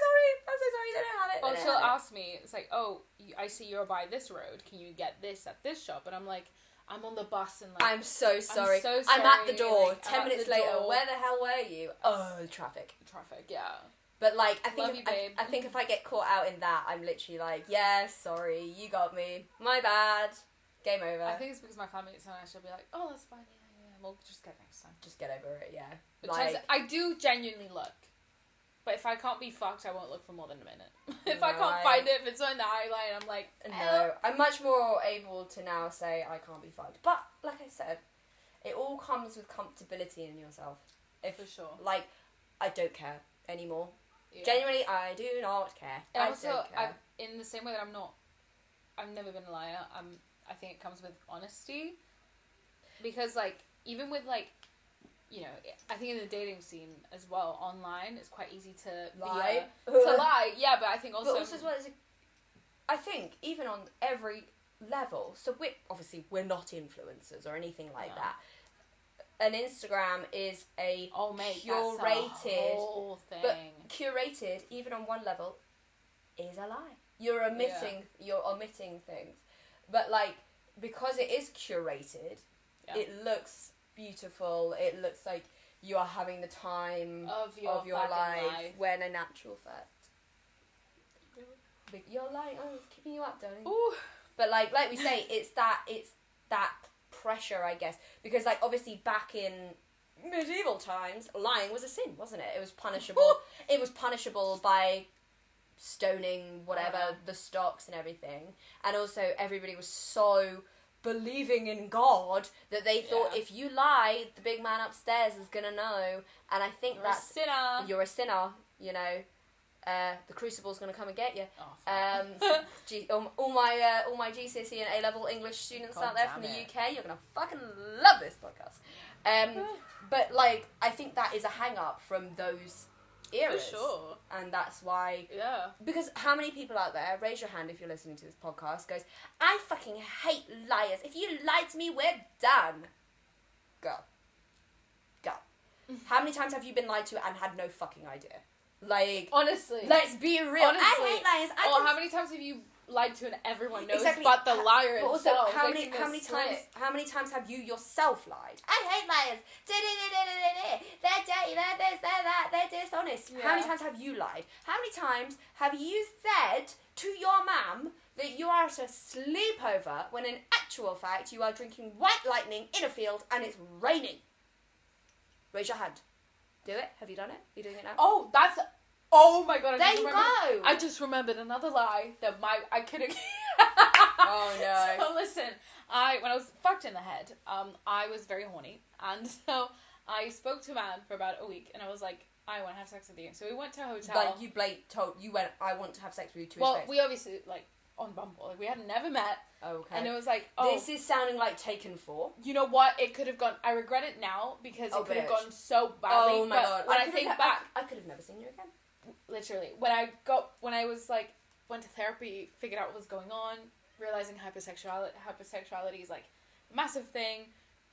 sorry. They don't have it. Well, she'll ask me. It's like, "Oh, I see you're by this road. Can you get this at this shop?" And I'm like, I'm on the bus and like... I'm so sorry. I'm at the door. Like, 10 minutes later, where the hell were you? Oh, traffic. Traffic, yeah. But like, I think if I get caught out in that, I'm literally like, yeah, sorry, you got me. My bad. Game over. I think it's because my family's nice. She'll be like, oh, that's fine. Yeah. We'll just get next time. Just get over it, yeah. But like, I do genuinely look. But if I can't be fucked, I won't look for more than a minute. If I can't find it, if it's on the eyeline, I'm like... No, I'm much more able to now say I can't be fucked. But, like I said, it all comes with comfortability in yourself. For sure. Like, I don't care anymore. Yeah. Genuinely, I do not care. And also, in the same way that I've never been a liar, I think it comes with honesty. Because, like, even with, like... You know, I think in the dating scene as well, online, it's quite easy to lie. Yeah, but I think also... But also as well, I think, even on every level, so we're not influencers or anything like that. An Instagram is a curated... That's a whole thing. But curated, even on one level, is a lie. You're omitting things. But, like, because it is curated, it looks... beautiful. It looks like you are having the time of your life when in actual fact you're lying. Oh, it's keeping you up, darling. Ooh. But like we say, it's that pressure, I guess, because like obviously back in medieval times, lying was a sin, wasn't it? It was punishable. It was punishable by stoning, whatever, the stocks and everything, and also everybody was so believing in God that they thought if you lie, the big man upstairs is gonna know. And I think you're a sinner. You know, the crucible's gonna come and get you. All my GCSE and A-level English students out there from the UK, you're gonna fucking love this podcast. But like, I think that is a hang up from those eras. For sure. And that's why... Yeah. Because how many people out there, raise your hand if you're listening to this podcast, goes, I fucking hate liars. If you lie to me, we're done. Go. How many times have you been lied to and had no fucking idea? Like... Honestly. Let's be real. Honestly. I hate liars. How many times have you lied to and everyone knows but the liar but also, himself? how many times have you yourself lied? I hate liars. They're dirty, they're this, they're that, they're dishonest. Yeah. How many times have you lied? How many times have you said to your mum that you are at a sleepover when in actual fact you are drinking white lightning in a field and it's raining? Raise your hand. Do it. Have you done it? You're doing it now? Oh my god. There you go. I just remembered another lie that I couldn't... Oh no. So listen, when I was fucked in the head, I was very horny, and so I spoke to a man for about a week, and I was like, I want to have sex with you. So we went to a hotel. Like you told you went, I want to have sex with you to his Well, face. we obviously like on Bumble, like we had never met. Okay. And it was like, oh, this is sounding like Taken 4. you know what? It could have gone. I regret it now because it could have bitch. gone so badly. Oh my but god. When I think back, I could have never seen you again. literally, when I was like went to therapy, figured out what was going on, realizing hypersexuality is like a massive thing.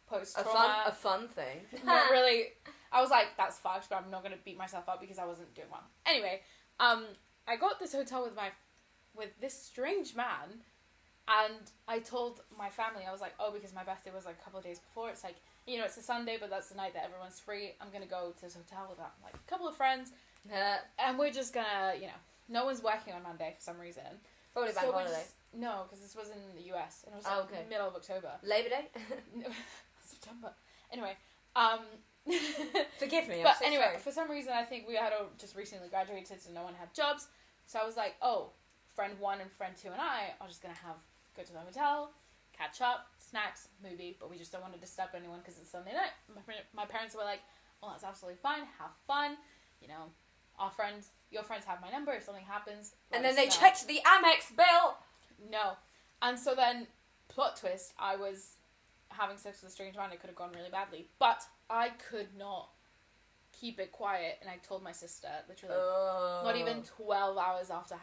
Post trauma, A fun thing. not really. I was like, that's fucked, but I'm not gonna beat myself up because I wasn't doing well. Anyway, I got this hotel with this strange man, and I told my family, I was like, oh, because my birthday was like a couple of days before. It's like, you know, it's a Sunday, but that's the night that everyone's free. I'm gonna go to this hotel with like a couple of friends, and we're just gonna, you know, no one's working on Monday for some reason. Probably bank holiday. No, because this was in the US, and it was okay. middle of October. Labor Day? September. Anyway, forgive me. But I'm so anyway, sorry. for some reason, I think we had just recently graduated, so no one had jobs. So I was like, oh, friend 1 and friend 2 and I are just gonna go to the hotel, catch up, snacks, movie, but we just don't want to disturb anyone because it's Sunday night. My parents were like, well, that's absolutely fine. Have fun. You know, your friends have my number. If something happens, and then they checked the Amex bill. No, and so then plot twist. I was having sex with a strange man. It could have gone really badly, but I could not keep it quiet, and I told my sister literally not even 12 hours after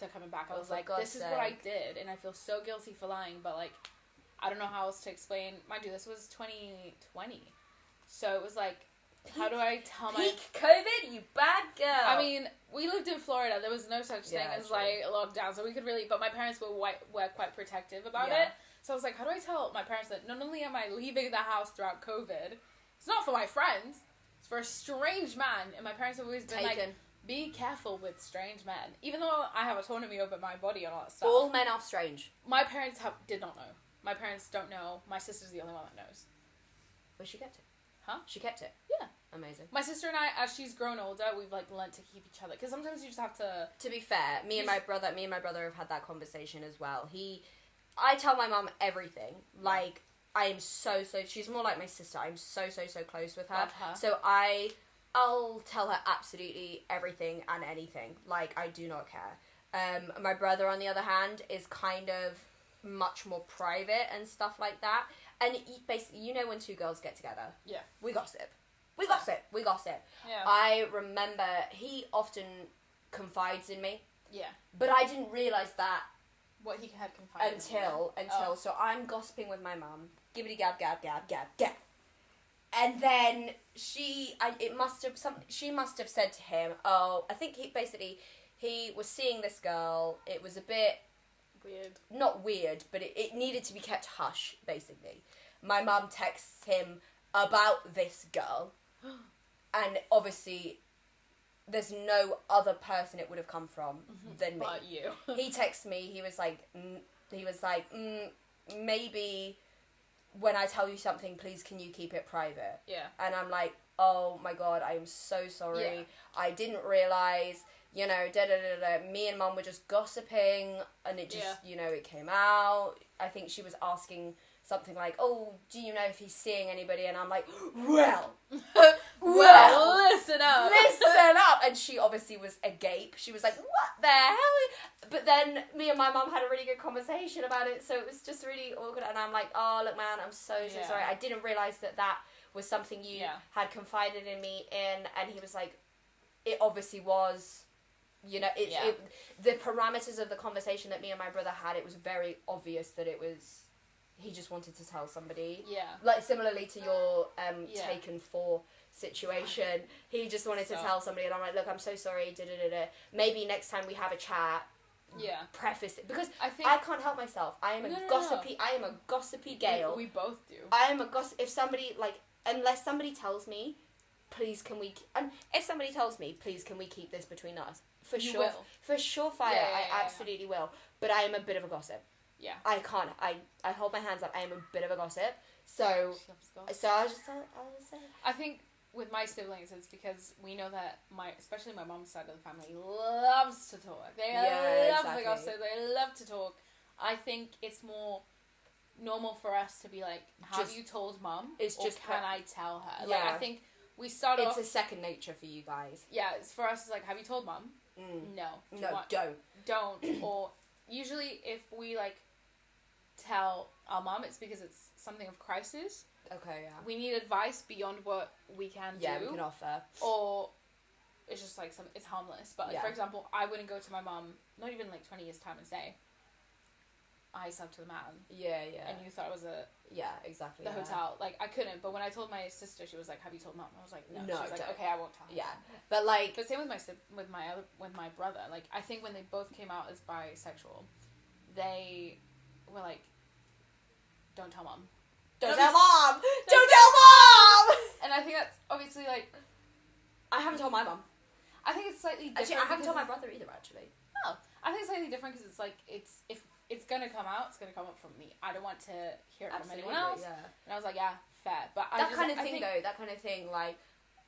coming back. I was like, this is what I did, and I feel so guilty for lying, but like I don't know how else to explain. Mind you, this was 2020, so it was like, how do I tell peak COVID, you bad girl? I mean, we lived in Florida. There was no such thing as true. like lockdown, so we could really. But my parents were quite protective about it. So I was like, how do I tell my parents that not only am I leaving the house throughout COVID, it's not for my friends, it's for a strange man. And my parents have always been like, be careful with strange men. Even though I have autonomy over my body and all that stuff. All men are strange. My parents did not know. My parents don't know. My sister's the only one that knows. Well, she kept it. Huh? She kept it. Yeah. Amazing. My sister and I, as she's grown older, we've like learnt to keep each other. Because sometimes you just have to... To be fair, me and my brother have had that conversation as well. I tell my mum everything. Like, I am so, she's more like my sister. I'm so close with her. Love her. So I'll tell her absolutely everything and anything. Like, I do not care. My brother, on the other hand, is kind of much more private and stuff like that. And basically, you know when two girls get together? Yeah. We gossip. We gossip. Yeah. I remember he often confides in me. Yeah. But I didn't realise that what he had confided until so I'm gossiping with my mum, gibbity gab gab gab gab gab, and then she must have said to him, oh, I think he was seeing this girl. It was a bit weird, not weird, but it needed to be kept hush. Basically, my mum texts him about this girl, and obviously there's no other person it would have come from than me. But you. He texted me. He was like, maybe when I tell you something, please can you keep it private? Yeah. And I'm like, oh my god, I am so sorry. Yeah. I didn't realise. You know, me and mum were just gossiping, and it just, it came out. I think she was asking something like, oh, do you know if he's seeing anybody? And I'm like, well, listen up. And she obviously was agape. She was like, what the hell? But then me and my mum had a really good conversation about it, so it was just really awkward. And I'm like, oh, look, man, I'm so sorry. I didn't realise that was something you had confided in me in. And he was like, it obviously was. You know, the parameters of the conversation that me and my brother had, it was very obvious that it was, he just wanted to tell somebody. Yeah. Like, similarly to your Taken 4 situation, he just wanted to tell somebody, and I'm like, look, I'm so sorry, maybe next time we have a chat, preface it, because I can't help myself. I am a gossipy Gale. We both do. I am a gossip. If somebody, like, unless somebody tells me, please can we... And if somebody tells me, please can we keep this between us? For You sure. will. For surefire, I absolutely will. But I am a bit of a gossip. Yeah. I can't. I hold my hands up. I am a bit of a gossip. So I'll just say. I think with my siblings, it's because we know that especially my mom's side of the family loves to talk. They love the gossip. They love to talk. I think it's more normal for us to be like, have you told mum? It's or just can I tell her? Yeah. Like, I think we start off... It's a second nature for you guys. Yeah, it's for us, it's like, have you told mum? No. Don't. Don't. Or usually if we, like, tell our mum, it's because it's something of crisis. Okay, yeah. We need advice beyond what we can do. Yeah, we can offer. Or it's just like it's harmless. But like, for example, I wouldn't go to my mum, not even like 20 years time, and say, I slept with a man. Yeah. And you thought it was exactly. The hotel. Like, I couldn't. But when I told my sister, she was like, have you told mum? I was like, no. She was like, okay, I won't tell her. Yeah. But like... But same with my brother. Like, I think when they both came out as bisexual, they were like, don't tell mum. Don't tell mom! Don't tell mom! And I think that's obviously like... I haven't told my mum. I think it's slightly different. Actually, I haven't told my brother either, actually. Oh. I think it's slightly different because it's like, if it's going to come out, it's going to come up from me. I don't want to hear it from anyone else. Yeah. And I was like, yeah, fair. But that kind of thing, like,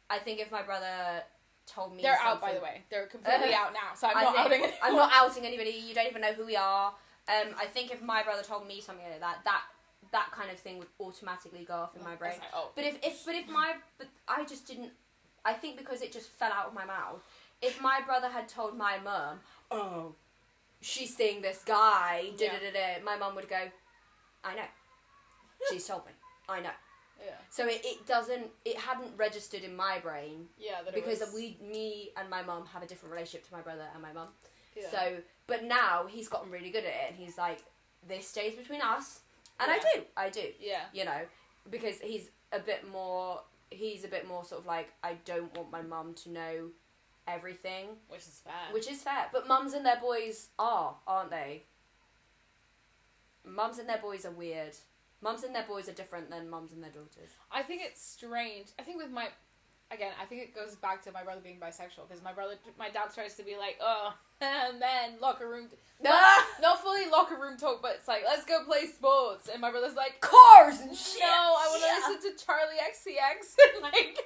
I think if my brother told me They're out, by the way. They're completely out now, so I'm not outing anyone. I'm not outing anybody. You don't even know who we are. I think if my brother told me something like that kind of thing would automatically go off in my brain. Like, oh. But I just didn't. I think because it just fell out of my mouth. If my brother had told my mum, oh, she's seeing this guy, my mum would go, I know. She's told me. I know. Yeah. So it hadn't registered in my brain. Yeah. Because me and my mum have a different relationship to my brother and my mum. Yeah. So, but now he's gotten really good at it, and he's like, this stays between us. And I do. Yeah. You know, because he's a bit more sort of like, I don't want my mum to know everything. Which is fair. But mums and their boys aren't they? Mums and their boys are weird. Mums and their boys are different than mums and their daughters. I think it's strange. I think I think it goes back to my brother being bisexual, because my dad tries to be like, oh, men, locker room, not fully locker room talk, but it's like, let's go play sports, and my brother's like, cars and shit. No, I want to listen to Charlie XCX, and like,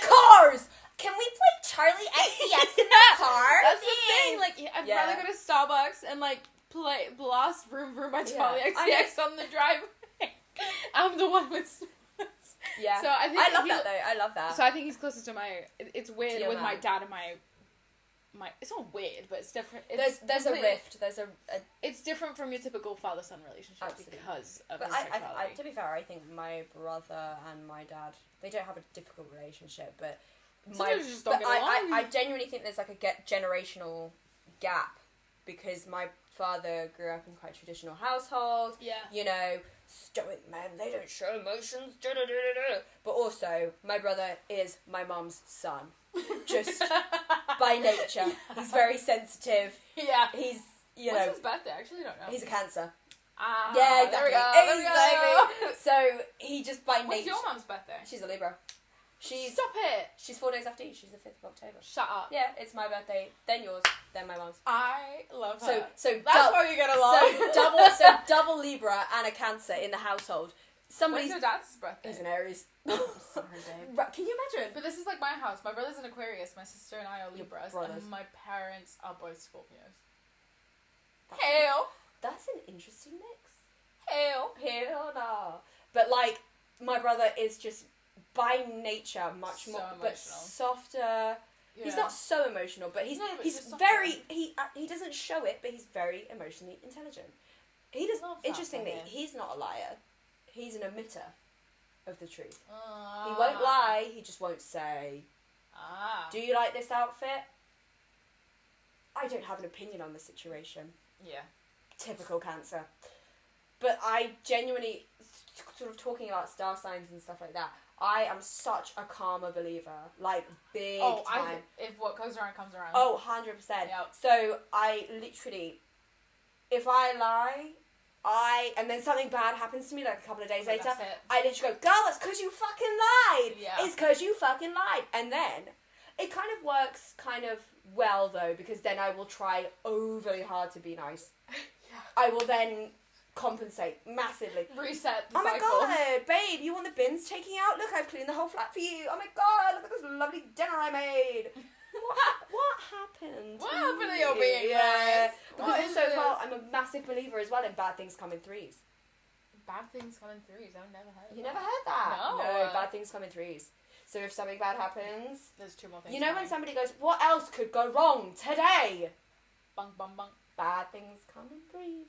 cars. Can we play Charlie XCX in the car? That's the thing. Like, I'd rather go to Starbucks and like blast Vroom Vroom by Charlie XCX on the driveway. I'm the one with. Yeah. So I think I love that. So I think he's closest to my. It's weird with my dad and my. It's not weird, but it's different. There's a rift. It's different from your typical father-son relationship because of his sexuality. To be fair, I think my brother and my dad, they don't have a difficult relationship, but I genuinely think there's like a generational gap, because my father grew up in quite a traditional household. Yeah. You know, stoic men, they don't show emotions. But also, my brother is my mum's son. Just by nature. He's very sensitive. Yeah. He's, What's his birthday? I actually don't know. He's a Cancer. Yeah, exactly. There we go. So, he just by nature... What's your mum's birthday? She's a Libra. Stop it! She's 4 days after you. She's the 5th of October. Shut up. Yeah, it's my birthday, then yours, then my mum's. I love her. So that's why you get along. So double Libra and a Cancer in the household. When's your dad's birthday? He's an Aries. Sorry, babe. Can you imagine? But this is like my house. My brother's an Aquarius. My sister and I are Libras, and my parents are both Scorpios. Hail. That's an interesting mix. Hail no. But like, my brother is just by nature much more, but softer. Yeah. He's not so emotional, but he's very he doesn't show it, but he's very emotionally intelligent. He does not. Interestingly, he's not a liar. He's an emitter of the truth. He won't lie. He just won't say. Do you like this outfit? I don't have an opinion on the situation. Yeah. Typical Cancer. But I genuinely, sort of talking about star signs and stuff like that, I am such a karma believer. Like, big time. If what goes around comes around. Oh, 100%. Yep. So, I literally, if I lie, and then something bad happens to me like a couple of days later, that's it. I literally go, girl, that's because you fucking lied. Yeah. It's because you fucking lied. And then it kind of works kind of well though, because then I will try overly hard to be nice. Yeah. I will then compensate massively. Reset the oh my cycle. god, babe, you want the bins taking out? Look, I've cleaned the whole flat for you. Oh my god, look at this lovely dinner I made. What happened? What happened to your being nice? What Because is also, this? well, I'm a massive believer as well in bad things come in threes. Bad things come in threes. I've never heard of You that. never heard that? No. No, bad things come in threes. So if something bad happens, There's two more things. you know when coming. somebody goes, what else could go wrong today? Bunk, bunk, bunk. Bad things come in threes.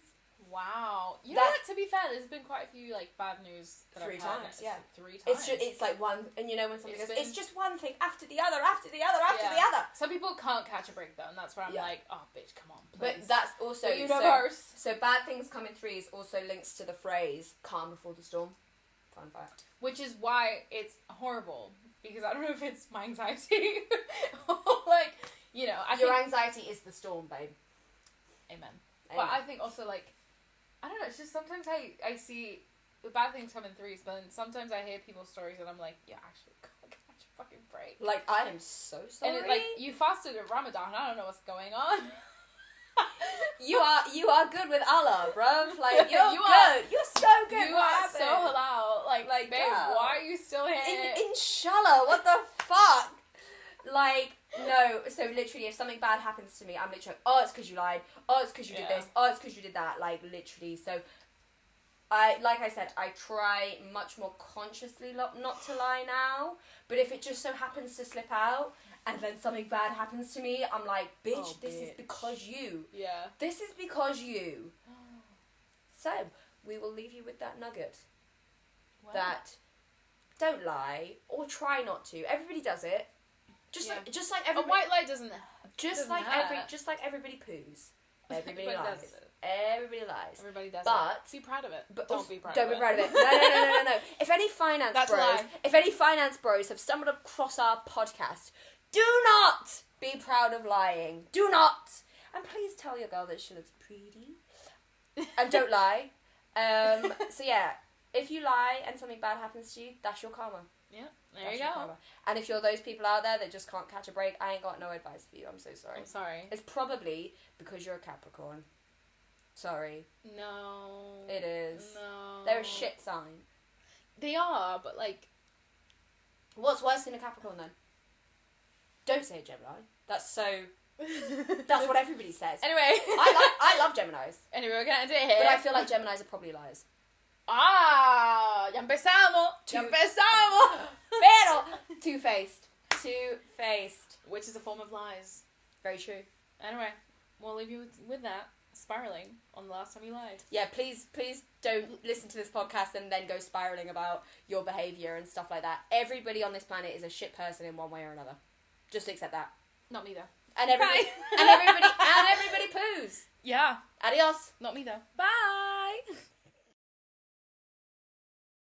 Wow. You know That's- what? To be fair, there's been quite a few like bad news that Three I've had. times, yeah. 3 times. It's like one, and you know when somebody It's goes, been- it's just one thing after the other, after the other, after the other. Some people can't catch a break though, and that's where I'm Yeah. like, oh bitch, come on, please. But that's also the universe. So bad things come in threes also links to the phrase "calm before the storm." Fun fact. Which is why it's horrible, because I don't know if it's my anxiety or like, you know, Your anxiety is the storm, babe. Amen. Amen. But I think also like, I don't know, it's just sometimes I see the bad things come in threes, but then sometimes I hear people's stories and I'm like, yeah, actually, God, catch a fucking break. Like, I am so sorry. And it's like, you fasted at Ramadan, I don't know what's going on. you are good with Allah, bruv. Like, you're You good. You're so good. You What are happened? so halal. Like babe, girl. why are you still here? Inshallah, what the fuck? Like, no, so literally if something bad happens to me, I'm literally like, oh, it's because you lied, oh, it's because you did Yeah. this, oh, it's because you did that, like, literally, so, like I said, I try much more consciously not to lie now, but if it just so happens to slip out, and then something bad happens to me, I'm like, bitch, Oh, this is bitch. because you. Yeah. This is because you. So, we will leave you with that nugget. Wow. That don't lie or try not to. Everybody does it. Just Yeah. like A everybody, white lie doesn't just doesn't like hurt. everybody poos. Everybody Everybody lies. does it. Everybody lies. Everybody does But- it. Be proud of it. But don't also- be proud don't of be it. proud of it. No. If any finance That's a bros, lie. if any finance bros have stumbled across our podcast, do not be proud of lying. Do not. And please tell your girl that she looks pretty. And don't lie. So yeah, if you lie and something bad happens to you, that's your karma. Yeah, there That's you your go. karma. And if you're those people out there that just can't catch a break, I ain't got no advice for you. I'm so sorry. I'm sorry. It's probably because you're a Capricorn. Sorry. No. It is. No. They're a shit sign. They are, but like... What's worse than a Capricorn then? Don't say a Gemini. That's so... That's what everybody says. Anyway. I love Geminis. Anyway, we're gonna do it here. But I feel like Geminis are probably liars. Ah, ya empezamos. Ya empezamos. Pero two-faced. Two-faced. Which is a form of lies. Very true. Anyway, we'll leave you with that. Spiraling on the last time you lied. Yeah, please don't listen to this podcast and then go spiraling about your behaviour and stuff like that. Everybody on this planet is a shit person in one way or another. Just accept that. Not me though. And everybody Bye. and everybody poos. Yeah. Adios. Not me though. Bye.